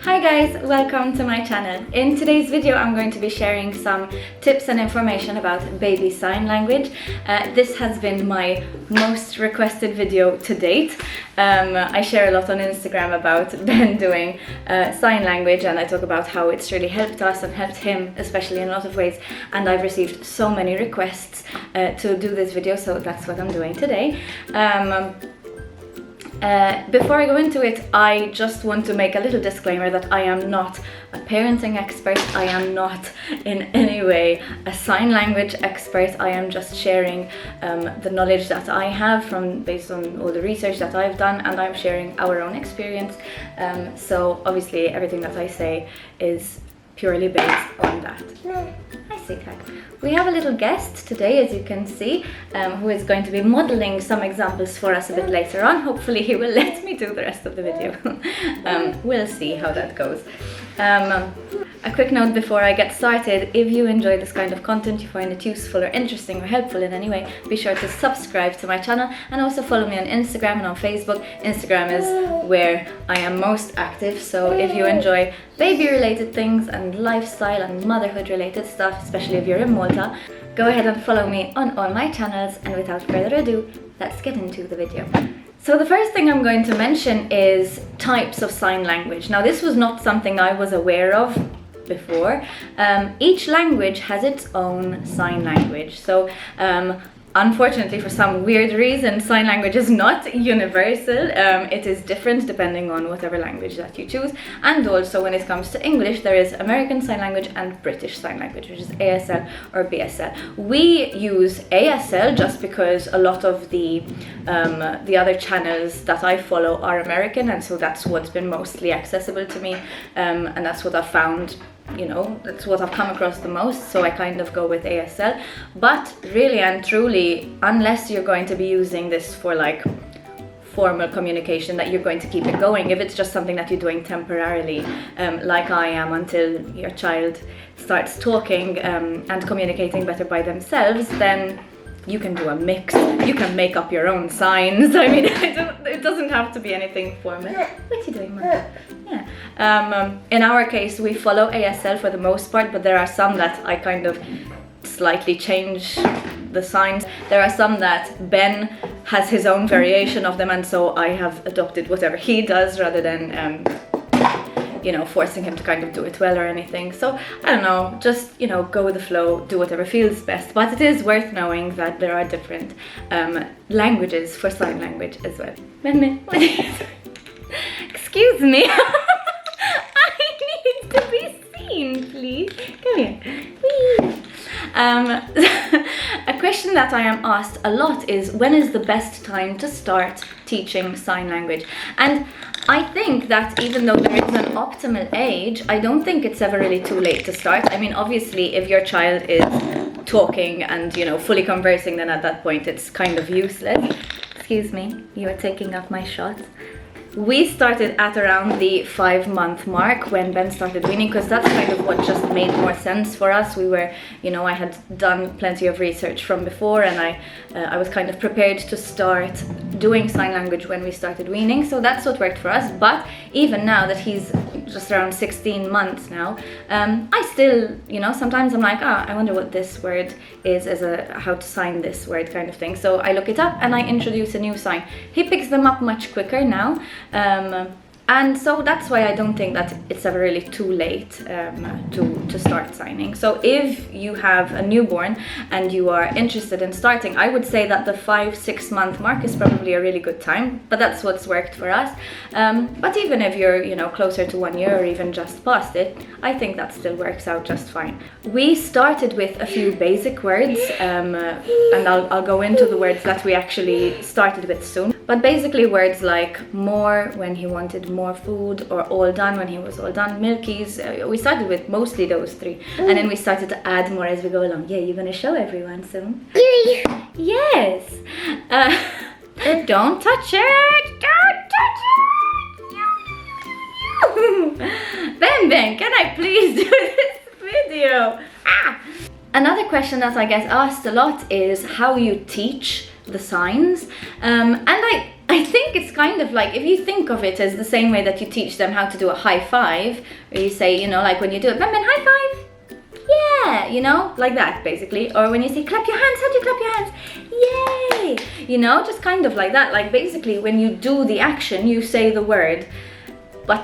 Hi guys, welcome to my channel. In today's video I'm going to be sharing some tips and information about baby sign language. This has been my most requested video to date. I share a lot on Instagram about Ben doing sign language, and I talk about how it's really helped us and helped him, especially in a lot of ways, and I've received so many requests to do this video, so that's what I'm doing today. Before I go into it, I just want to make a little disclaimer that I am not a parenting expert. I am not in any way a sign language expert. I am just sharing the knowledge that I have based on all the research that I've done, and I'm sharing our own experience. So obviously everything that I say is purely based on that. Hi, Sikak. We have a little guest today, as you can see, who is going to be modeling some examples for us a bit later on. Hopefully he will let me do the rest of the video. We'll see how that goes. A quick note before I get started: if you enjoy this kind of content, you find it useful or interesting or helpful in any way, be sure to subscribe to my channel and also follow me on Instagram and on Facebook. Instagram is where I am most active, so if you enjoy baby related things and lifestyle and motherhood related stuff, especially if you're in Malta, go ahead and follow me on all my channels. And without further ado, let's get into the video. So the first thing I'm going to mention is types of sign language. Now, this was not something I was aware of before. Each language has its own sign language. So unfortunately, for some weird reason, sign language is not universal. It is different depending on whatever language that you choose. And also, when it comes to English, there is American Sign Language and British Sign Language, which is ASL or BSL. We use ASL just because a lot of the other channels that I follow are American, and so that's what's been mostly accessible to me, and that's what I've found. You know, that's what I've come across the most, so I kind of go with ASL. But really and truly, unless you're going to be using this for like formal communication, that you're going to keep it going. If it's just something that you're doing temporarily, like I am, until your child starts talking and communicating better by themselves, then you can do a mix. You can make up your own signs. I mean, it doesn't have to be anything formal. What are you doing, Mom? Yeah. In our case, we follow ASL for the most part, but there are some that I kind of slightly change the signs. There are some that Ben has his own variation of them, and so I have adopted whatever he does rather than you know, forcing him to kind of do it well or anything. So I don't know, just, you know, go with the flow, do whatever feels best. But it is worth knowing that there are different languages for sign language as well. What is it? Excuse me. I need to be seen, please. Come here. A question that I am asked a lot is, when is the best time to start teaching sign language? And I think that even though there is an optimal age, I don't think it's ever really too late to start. I mean, obviously, if your child is talking and, you know, fully conversing, then at that point it's kind of useless. Excuse me, you are taking up my shot. We started at around the 5-month mark when Ben started weaning, because that's kind of what just made more sense for us. We were, you know, I had done plenty of research from before, and I was kind of prepared to start doing sign language when we started weaning, so that's what worked for us. But even now that he's just around 16 months now, I still, you know, sometimes I'm like, I wonder what this word is, as how to sign this word kind of thing. So I look it up and I introduce a new sign. He picks them up much quicker now. And so that's why I don't think that it's ever really too late to start signing. So if you have a newborn and you are interested in starting, I would say that the 5-6 month mark is probably a really good time, but that's what's worked for us. But even if you're, you know, closer to 1 year or even just past it, I think that still works out just fine. We started with a few basic words, and I'll go into the words that we actually started with soon. But basically words like more when he wanted more food, or all done when he was all done, milkies. We started with mostly those three, and then we started to add more as we go along. Yeah, you're gonna show everyone soon. Yes. Don't touch it. Don't touch it. Ben, can I please do this video? Another question that I get asked a lot is how you teach the signs, and I I think it's kind of like, if you think of it as the same way that you teach them how to do a high five, where you say, you know, like when you do it, Ben, high five. Yeah, you know, like that basically. Or when you say clap your hands, how do you clap your hands? Yay! You know, just kind of like that. Like basically when you do the action, you say the word. But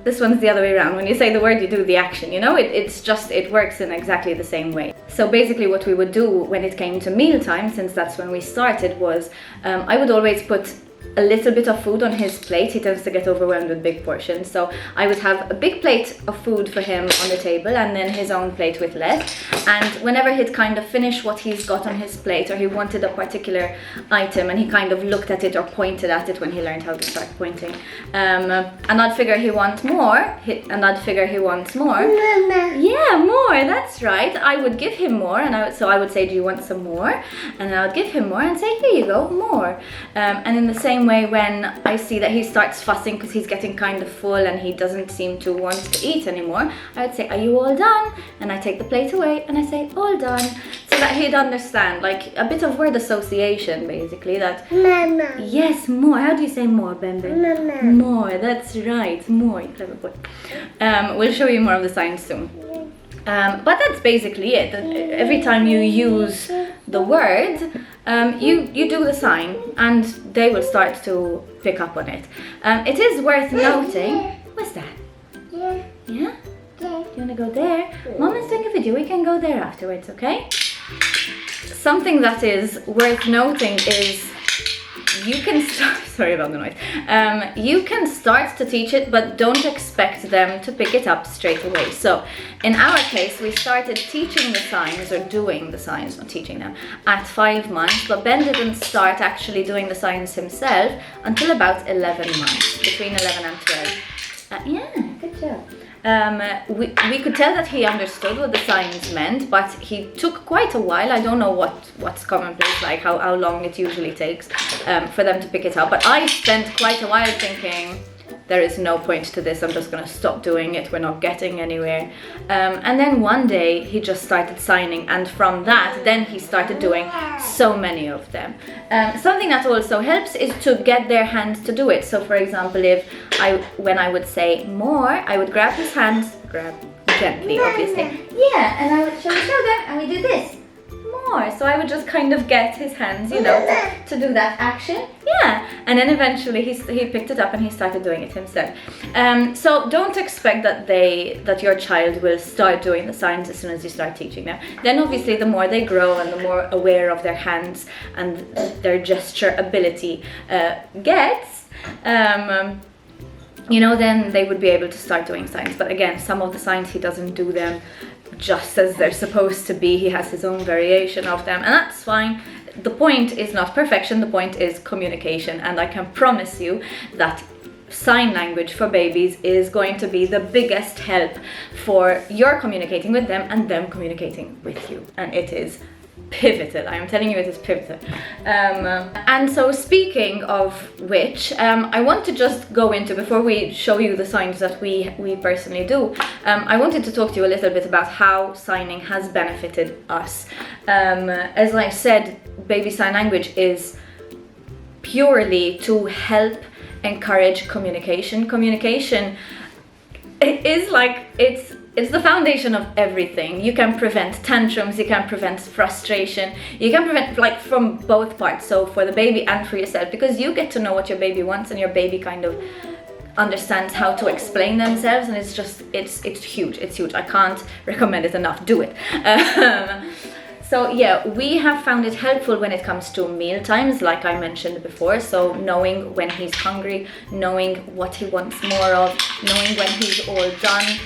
this one's the other way around. When you say the word, you do the action, you know? It works in exactly the same way. So basically what we would do when it came to mealtime, since that's when we started, was I would always put a little bit of food on his plate. He tends to get overwhelmed with big portions, so I would have a big plate of food for him on the table and then his own plate with less. And whenever he'd kind of finish what he's got on his plate, or he wanted a particular item and he kind of looked at it or pointed at it, when he learned how to start pointing, and I'd figure he wants more, and I'd figure he wants more. Yeah, more, that's right. I would give him more, and I would say, do you want some more? And I would give him more and say, here you go, more. And in the same way, when I see that he starts fussing because he's getting kind of full and he doesn't seem to want to eat anymore, I would say, are you all done? And I take the plate away and I say, all done, so that he'd understand, like a bit of word association basically, that Mama. yes, more. How do you say more, Bembe? Mama. More, that's right, more, you clever boy. We'll show you more of the signs soon. But that's basically it. Every time you use the word, you do the sign and they will start to pick up on it. It is worth noting. What's that? Yeah. Yeah? Yeah. You want to go there? Mom is doing a video. We can go there afterwards, okay? Something that is worth noting is you can start, sorry about the noise, you can start to teach it, but don't expect them to pick it up straight away. So in our case, we started teaching the signs, or doing the signs, not teaching them, at 5 months, but Ben didn't start actually doing the signs himself until about 11 months, between 11 and 12. Yeah, good job. We could tell that he understood what the signs meant, but he took quite a while. I don't know what's commonplace, like how long it usually takes for them to pick it up. But I spent quite a while thinking, there is no point to this, I'm just going to stop doing it, we're not getting anywhere. And then one day he just started signing, and from that then he started doing so many of them. Something that also helps is to get their hands to do it. So for example, when I would say more, I would grab his hands, grab gently obviously, yeah, and I would show them, and we do this. More. So I would just kind of get his hands, you know, to do that action. Yeah. And then eventually he picked it up and he started doing it himself. So don't expect that your child will start doing the signs as soon as you start teaching them. Then obviously the more they grow and the more aware of their hands and their gesture ability gets, you know, then they would be able to start doing signs. But again, some of the signs he doesn't do them just as they're supposed to be. He has his own variation of them, and that's fine. The point is not perfection, the point is communication, and I can promise you that sign language for babies is going to be the biggest help for your communicating with them and them communicating with you, and it is pivotal. I am telling you, it is pivotal. And so speaking of which, I want to just go into, before we show you the signs that we personally do, I wanted to talk to you a little bit about how signing has benefited us. As I said, baby sign language is purely to help encourage communication. Communication, it is like, it's the foundation of everything. You can prevent tantrums, you can prevent frustration, you can prevent, like, from both parts, so for the baby and for yourself, because you get to know what your baby wants and your baby kind of understands how to explain themselves, and it's huge, I can't recommend it enough, do it. So yeah, we have found it helpful when it comes to meal times, like I mentioned before. So knowing when he's hungry, knowing what he wants more of, knowing when he's all done,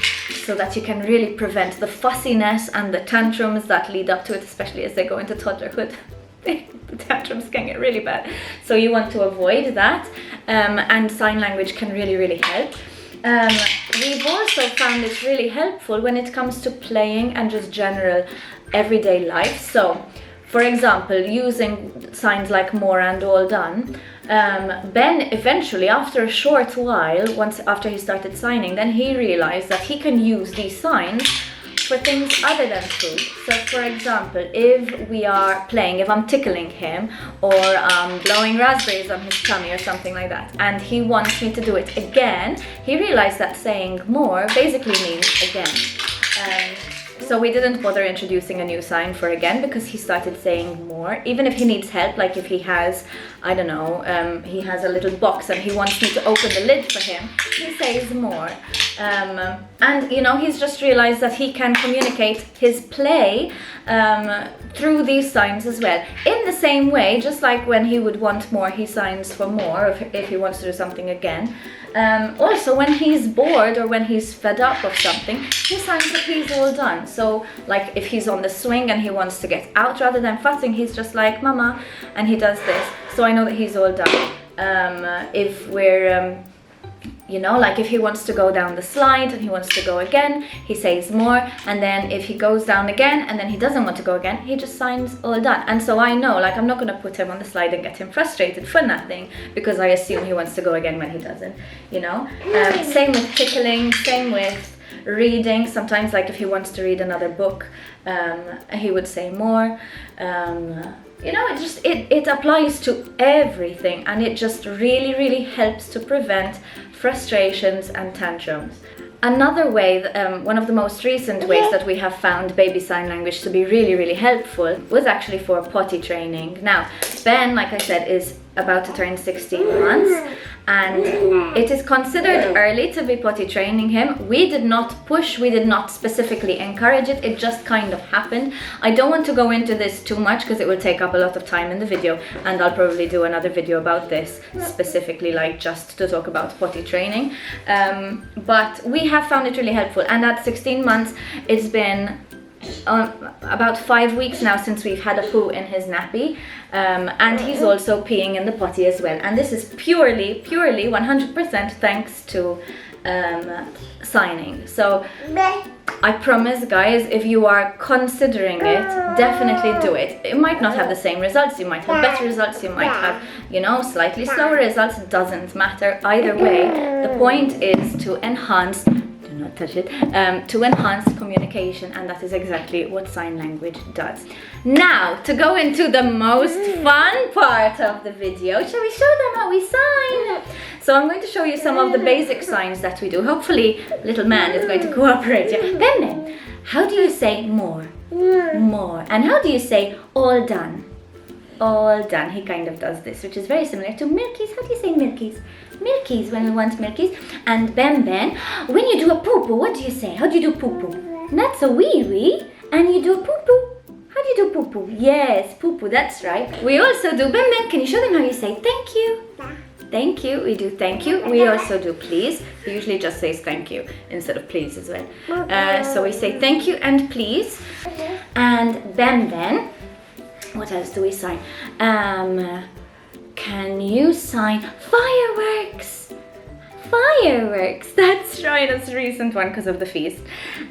so that you can really prevent the fussiness and the tantrums that lead up to it, especially as they go into toddlerhood. The tantrums can get really bad. So you want to avoid that, and sign language can really help. We've also found it really helpful when it comes to playing and just general everyday life. So for example, using signs like more and all done, Ben eventually, after a short while, after he started signing, then he realized that he can use these signs for things other than food. So for example, if we are playing, if I'm tickling him or blowing raspberries on his tummy or something like that, and he wants me to do it again, he realized that saying more basically means again. So we didn't bother introducing a new sign for again because he started saying more. Even if he needs help, like if he has, I don't know, he has a little box and he wants me to open the lid for him, he says more. And you know, he's just realized that he can communicate his play through these signs as well. In the same way, just like when he would want more, he signs for more if he wants to do something again. Also, when he's bored or when he's fed up of something, he signs that he's all done. So, like if he's on the swing and he wants to get out, rather than fussing, he's just like, Mama, and he does this. So I know that he's all done. If we're you know, like if he wants to go down the slide and he wants to go again, he says more. And then if he goes down again and then he doesn't want to go again, he just signs all done. And so I know, like, I'm not going to put him on the slide and get him frustrated for nothing because I assume he wants to go again when he doesn't, you know. Same with tickling, same with reading. Sometimes, like if he wants to read another book, he would say more. You know, it applies to everything, and it just really helps to prevent frustrations and tantrums. Another way, one of the most recent ways that we have found baby sign language to be really helpful was actually for potty training. Now, Ben, like I said, is about to turn 16 months, and it is considered early to be potty training him. We did not push, we did not specifically encourage it, it just kind of happened. I don't want to go into this too much because it will take up a lot of time in the video, and I'll probably do another video about this specifically, like just to talk about potty training. But we have found it really helpful, and at 16 months it's been about 5 weeks now since we've had a poo in his nappy, and he's also peeing in the potty as well, and this is purely 100% thanks to signing. So I promise, guys, if you are considering it, definitely do it. It might not have the same results, you might have better results, you might have, you know, slightly slower results. It doesn't matter either way. The point is to enhance, do not touch it, to enhance communication, and that is exactly what sign language does. Now, to go into the most fun part of the video, shall we show them how we sign? So I'm going to show you some of the basic signs that we do. Hopefully, little man is going to cooperate. Yeah. Then, how do you say more? More. And how do you say all done? All done. He kind of does this, which is very similar to milkies. How do you say milkies? Milkies, when we want milkies. And Ben, when you do a poo-poo, what do you say? How do you do poo-poo? That's a wee-wee. And you do poo-poo. How do you do poo-poo? Yes, poo-poo, that's right. We also do, Ben, can you show them how you say thank you? Thank you, we do thank you. We also do please. He usually just says thank you instead of please as well. So we say thank you and please. And Ben, what else do we sign? Can you sign fireworks? Fireworks, that's right, that's a recent one because of the feast.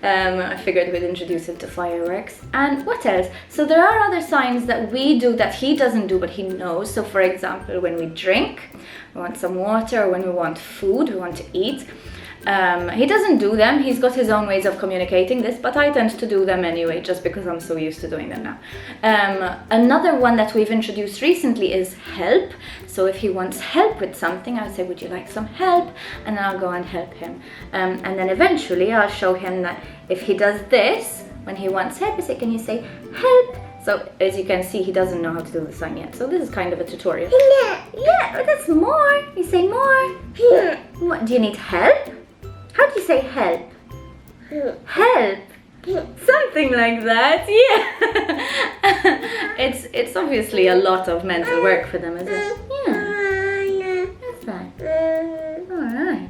I figured we'd introduce it to fireworks. And what else? So there are other signs that we do that he doesn't do but he knows. So for example, when we drink, we want some water, or when we want food, we want to eat. He doesn't do them, he's got his own ways of communicating this, but I tend to do them anyway, just because I'm so used to doing them now. Another one that we've introduced recently is help. So if he wants help with something, I would say, would you like some help? And then I'll go and help him. And then eventually I'll show him that if he does this, when he wants help, I say, can you say help? So as you can see, he doesn't know how to do the sign yet. So this is kind of a tutorial. Yeah, that's more. You say more. What, do you need help? How do you say help? Help. Something like that, yeah. It's obviously a lot of mental work for them, isn't it? Yeah. That's right. Alright.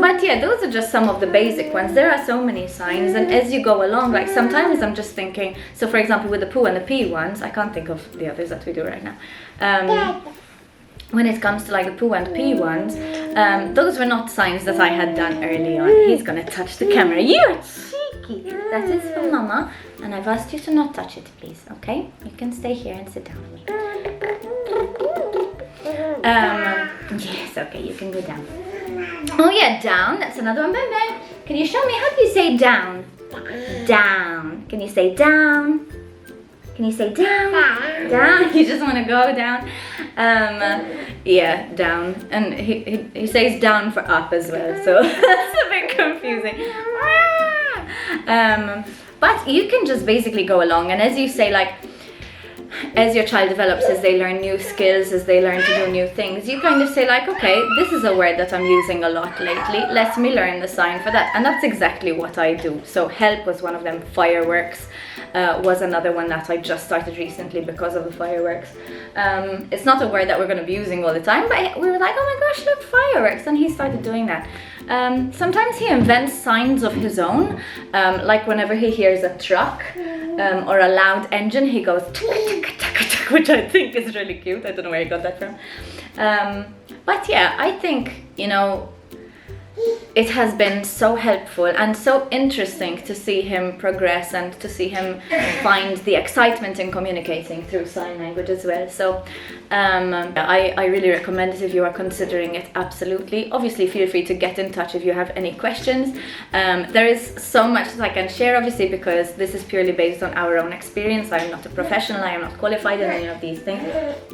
But yeah, those are just some of the basic ones. There are so many signs, and as you go along, like sometimes I'm just thinking, so for example with the poo and the pee ones, I can't think of the others that we do right now. When it comes to like the poo and pee ones, those were not signs that I had done early on. He's gonna touch the camera. You're cheeky! That is for Mama, and I've asked you to not touch it, please, okay? You can stay here and sit down with me. Yes, okay, you can go down. Oh yeah, down, that's another one, Ben. Can you show me, how do you say down? Down. Can you say down? Can you say down? Down. You just want to go down. Yeah, down. And he says down for up as well, so that's a bit confusing. But you can just basically go along, and as you say, like, as your child develops, as they learn new skills, as they learn to do new things, you kind of say like, okay, this is a word that I'm using a lot lately, let me learn the sign for that. And that's exactly what I do. So help was one of them. Fireworks was another one that I just started recently because of the fireworks. It's not a word that we're going to be using all the time, but we were like, oh my gosh, look, fireworks, and he started doing that. Sometimes he invents signs of his own, like whenever he hears a truck or a loud engine, he goes which I think is really cute. I don't know where he got that from. But yeah, I think, you know, it has been so helpful and so interesting to see him progress and to see him find the excitement in communicating through sign language as well. So I really recommend it if you are considering it, absolutely. Obviously, feel free to get in touch if you have any questions. There is so much that I can share, obviously, because this is purely based on our own experience. I am not a professional, I am not qualified in any of these things.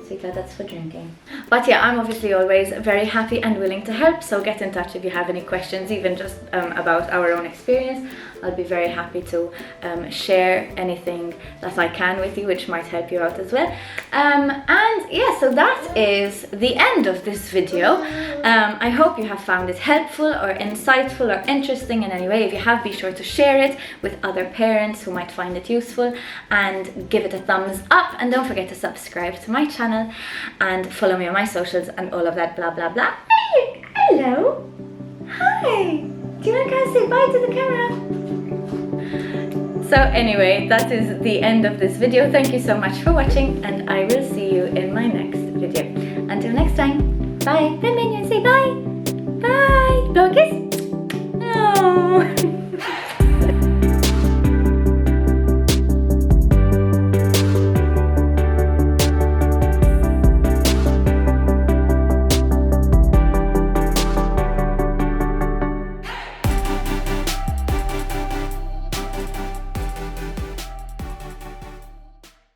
See, that's for drinking. But yeah, I'm obviously always very happy and willing to help, so get in touch if you have any questions, even just about our own experience. I'll be very happy to share anything that I can with you, which might help you out as well. And yeah, so that is the end of this video. I hope you have found it helpful or insightful or interesting in any way. If you have, be sure to share it with other parents who might find it useful, and give it a thumbs up, and don't forget to subscribe to my channel and follow me on my socials and all of that blah blah blah. Hey, hello. Hi! Do you want to go and say bye to the camera? So anyway, that is the end of this video. Thank you so much for watching, and I will see you in my next video. Until next time, bye! Then minion, say bye! Bye! Blow a kiss!